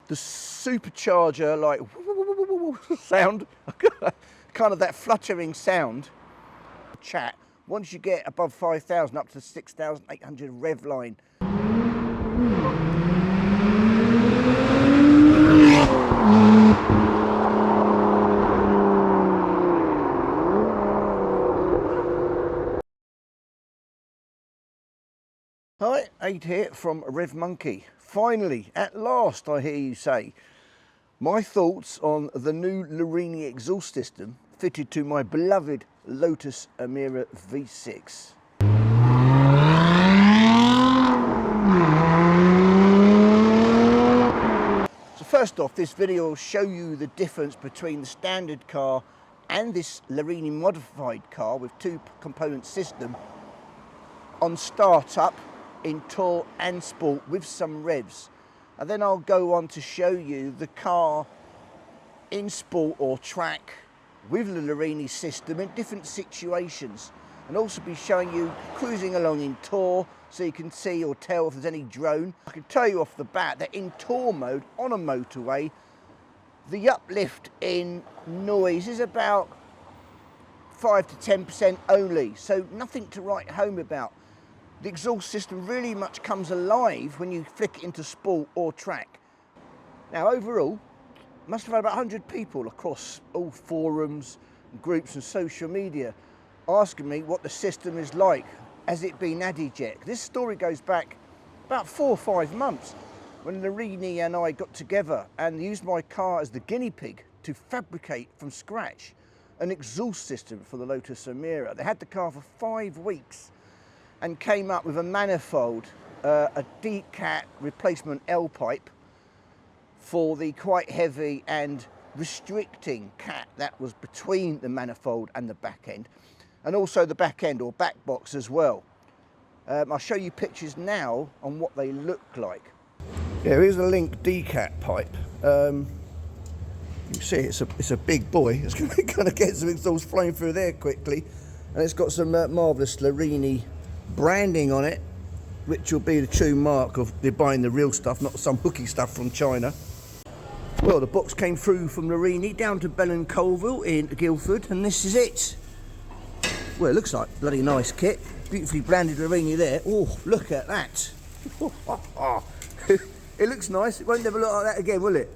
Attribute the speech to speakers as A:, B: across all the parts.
A: the supercharger, like sound, kind of that fluttering sound. Chat. Once you get above 5,000 up to 6,800 rev line. Hi, Aid here from Rev Monkey. Finally, at last, I hear you say, my thoughts on the new Larini exhaust system fitted to my beloved Lotus Emira V6. So first off, this video will show you the difference between the standard car and this Larini modified car with two-component system on startup, in Tour and Sport with some revs, and then I'll go on to show you the car in Sport or track with the Larini system in different situations, and also be showing you cruising along in Tour so you can see or tell if there's any drone. I can tell you off the bat that in Tour mode on a motorway, the uplift in noise is about 5 to 10% only, so nothing to write home about. The exhaust system really much comes alive when you flick it into Sport or track. Now overall, must have had about 100 people across all forums, groups and social media asking me what the system is like. Has it been added yet? This story goes back about 4 or 5 months when Larini and I got together and used my car as the guinea pig to fabricate from scratch an exhaust system for the Lotus Emira. They had the car for 5 weeks and came up with a manifold, a Decatted replacement L pipe for the quite heavy and restricting cat that was between the manifold and the back end, and also the back end or backbox as well. I'll show you pictures now on what they look like. Yeah, here's a Link Decatted pipe. You can see it's a big boy. It's going to get some exhaust flowing through there quickly, and it's got some marvellous Larini branding on it, which will be the true mark of they're buying the real stuff, not some hooky stuff from China. Well, the box came through from Larini down to Bell and Colville in Guildford, and this is it. Well, it looks like bloody nice kit. Beautifully branded Larini there. Oh, look at that. It looks nice. It won't never look like that again, will it?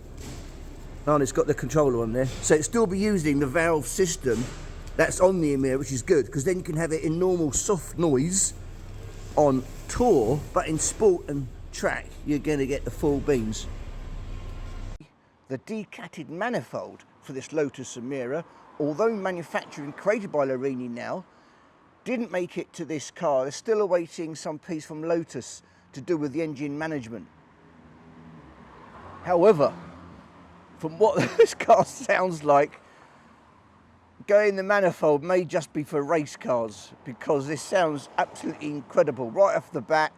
A: Oh, and it's got the controller on there. So it'll still be using the valve system that's on the Emira, which is good, because then you can have it in normal soft noise on Tour, but in Sport and track, you're going to get the full beans. The Decatted manifold for this Lotus Emira, although manufactured and created by Larini now, didn't make it to this car. They're still awaiting some piece from Lotus to do with the engine management. However, from what this car sounds like, going the manifold may just be for race cars, because this sounds absolutely incredible. Right off the bat,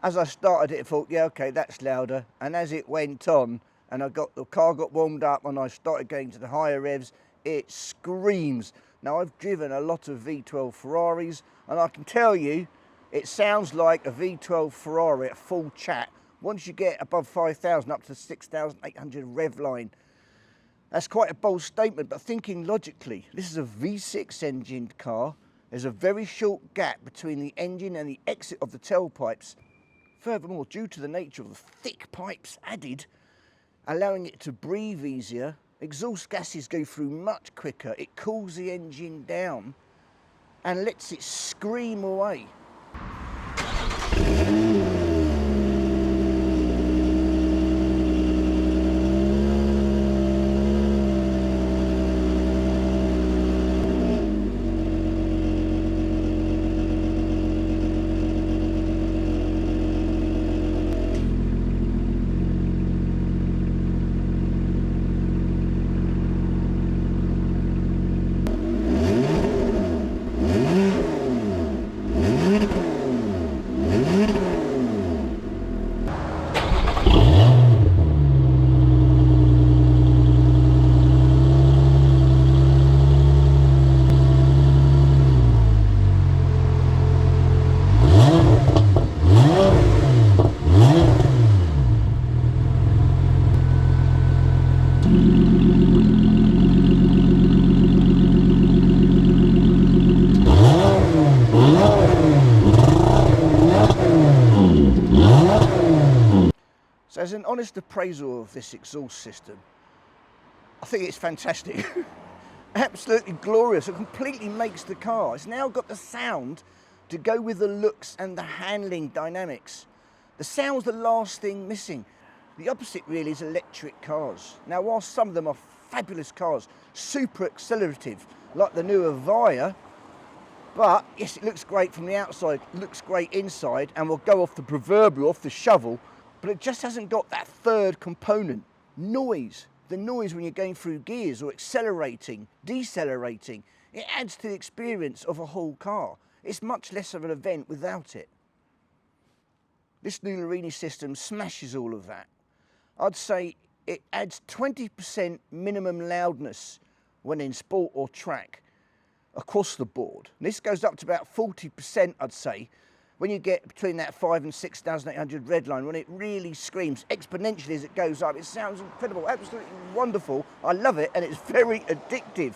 A: as I started it, I thought, yeah, okay, that's louder. And as it went on, and the car got warmed up and I started going to the higher revs, it screams. Now, I've driven a lot of V12 Ferraris, and I can tell you, it sounds like a V12 Ferrari at full chat. Once you get above 5,000 up to 6,800 rev line. That's quite a bold statement, but thinking logically, this is a V6 engined car. There's a very short gap between the engine and the exit of the tailpipes. Furthermore, due to the nature of the thick pipes added, allowing it to breathe easier, exhaust gases go through much quicker. It cools the engine down and lets it scream away. an honest appraisal of this exhaust system, I think it's fantastic. Absolutely glorious. It completely makes the car. It's now got the sound to go with the looks and the handling dynamics. The sound's the last thing missing. The opposite really is electric cars. Now, whilst some of them are fabulous cars, super accelerative, like the new Avaya, but yes, it looks great from the outside, looks great inside, and will go off the proverbial, off the shovel, but it just hasn't got that third component, noise. The noise when you're going through gears or accelerating, decelerating, it adds to the experience of a whole car. It's much less of an event without it. This new Larini system smashes all of that. I'd say it adds 20% minimum loudness when in sport or track across the board. And this goes up to about 40%, I'd say, when you get between that 5,000 and 6,800 red line, when it really screams exponentially as it goes up. It sounds incredible, absolutely wonderful. I love it, and it's very addictive.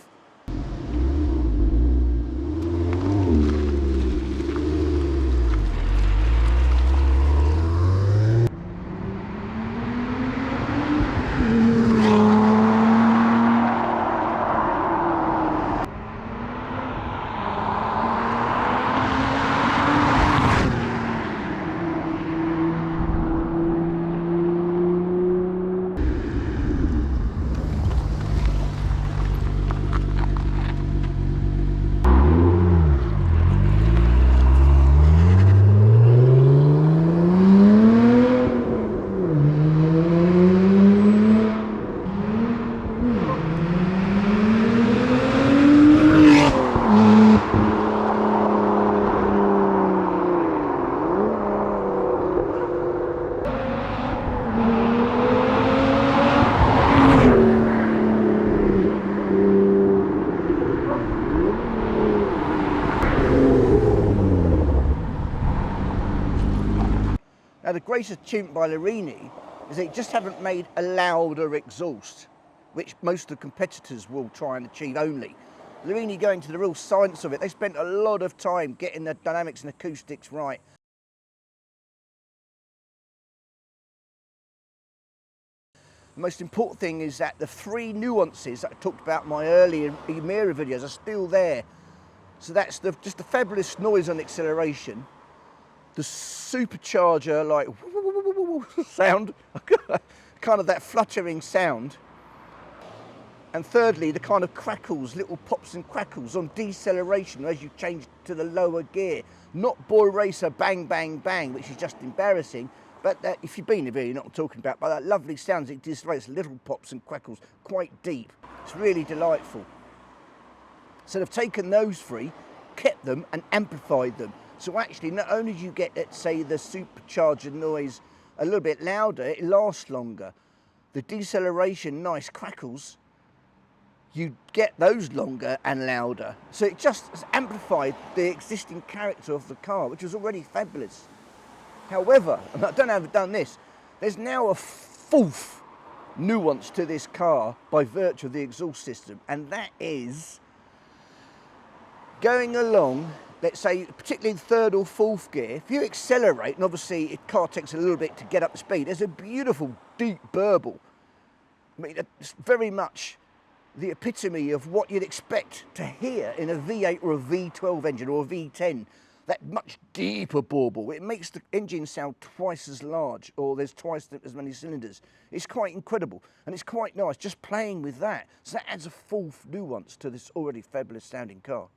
A: Now, the greatest achievement by Larini is they just haven't made a louder exhaust, which most of the competitors will try and achieve only. Larini, going to the real science of it, they spent a lot of time getting the dynamics and acoustics right. The most important thing is that the three nuances that I talked about in my earlier Emira videos are still there. So that's just the fabulous noise on acceleration, the supercharger like sound, kind of that fluttering sound, and thirdly the kind of crackles, little pops and crackles on deceleration as you change to the lower gear. Not boy racer bang bang bang, which is just embarrassing, but that, if you've been in a video, you're not talking about, but that lovely sounds it decelerates, little pops and crackles, quite deep. It's really delightful. So they've taken those three, kept them and amplified them. So actually, not only do you get, let's say, the supercharger noise a little bit louder, it lasts longer. The deceleration, nice crackles, you get those longer and louder. So it just has amplified the existing character of the car, which was already fabulous. However, and I don't know if I've done this, there's now a fourth nuance to this car by virtue of the exhaust system, and that is going along, let's say, particularly in third or fourth gear, if you accelerate, and obviously the car takes a little bit to get up to speed, there's a beautiful deep burble. I mean, it's very much the epitome of what you'd expect to hear in a V8 or a V12 engine or a V10, that much deeper bauble. It makes the engine sound twice as large, or there's twice as many cylinders. It's quite incredible, and it's quite nice just playing with that. So that adds a fourth nuance to this already fabulous sounding car.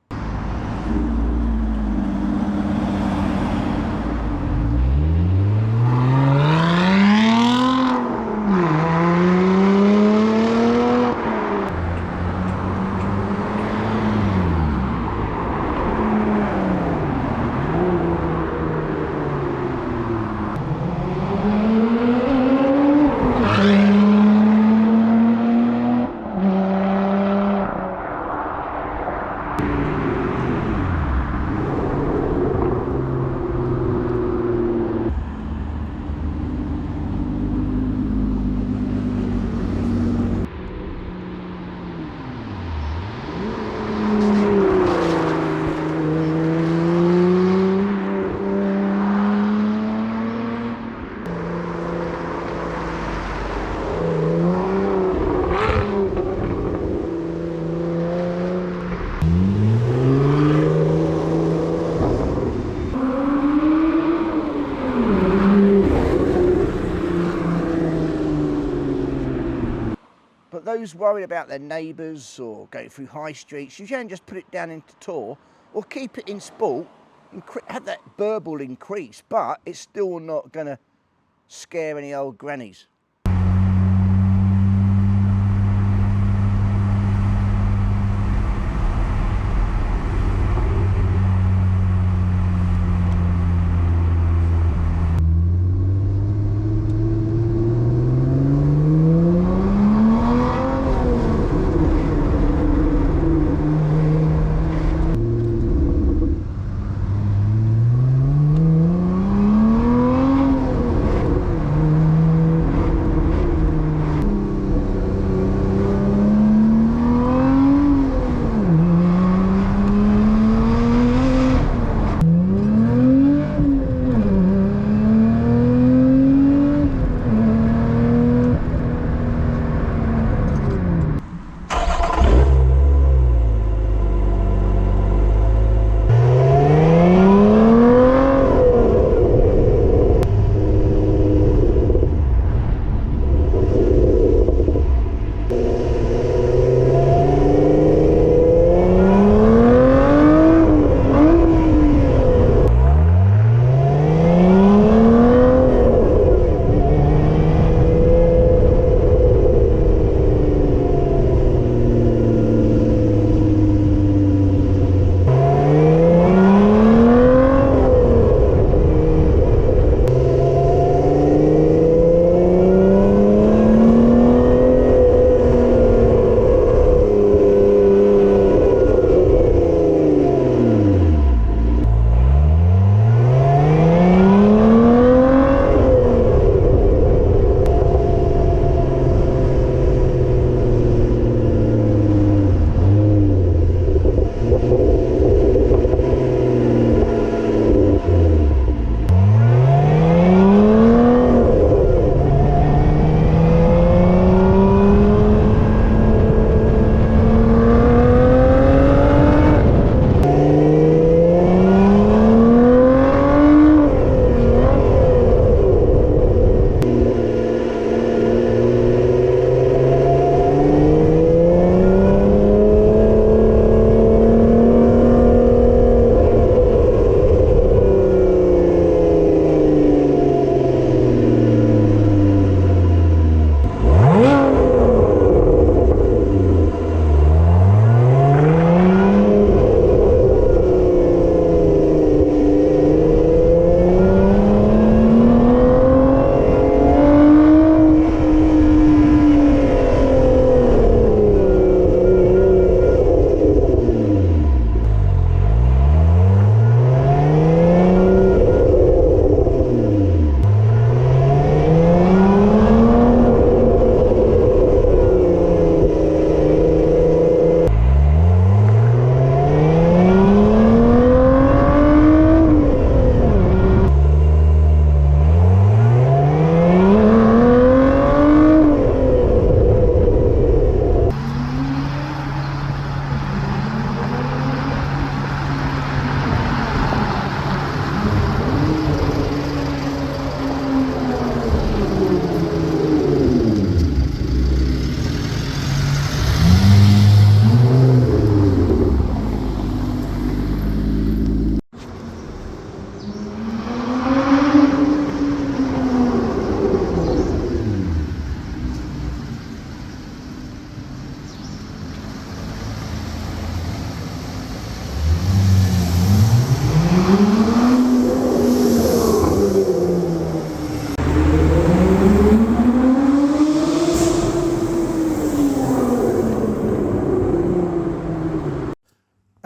A: But those worried about their neighbours or going through high streets, you can just put it down into Tour or keep it in Sport and have that burble increase, but it's still not going to scare any old grannies.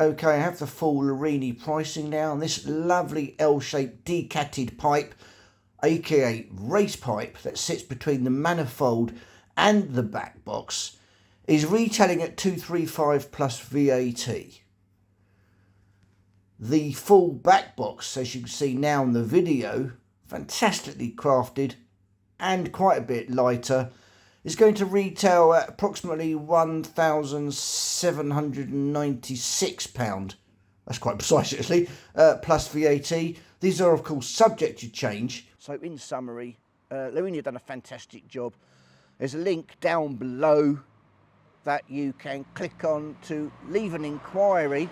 A: Okay, I have the full Larini pricing now, and this lovely L-shaped Decatted pipe, aka race pipe, that sits between the manifold and the back box, is retailing at $235 plus VAT. The full back box, as you can see now in the video, fantastically crafted and quite a bit lighter, is going to retail at approximately £1,796. That's quite precise actually, plus VAT. These are of course subject to change. So in summary, Larini have done a fantastic job. There's a link down below that you can click on to leave an inquiry,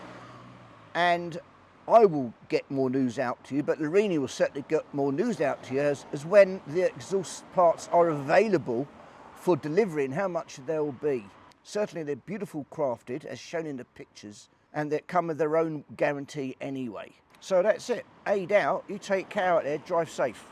A: and I will get more news out to you, but Larini will certainly get more news out to you as when the exhaust parts are available for delivery and how much they'll be. Certainly they're beautiful crafted as shown in the pictures, and they come with their own guarantee anyway. So that's it. Aid out, you take care out there, drive safe.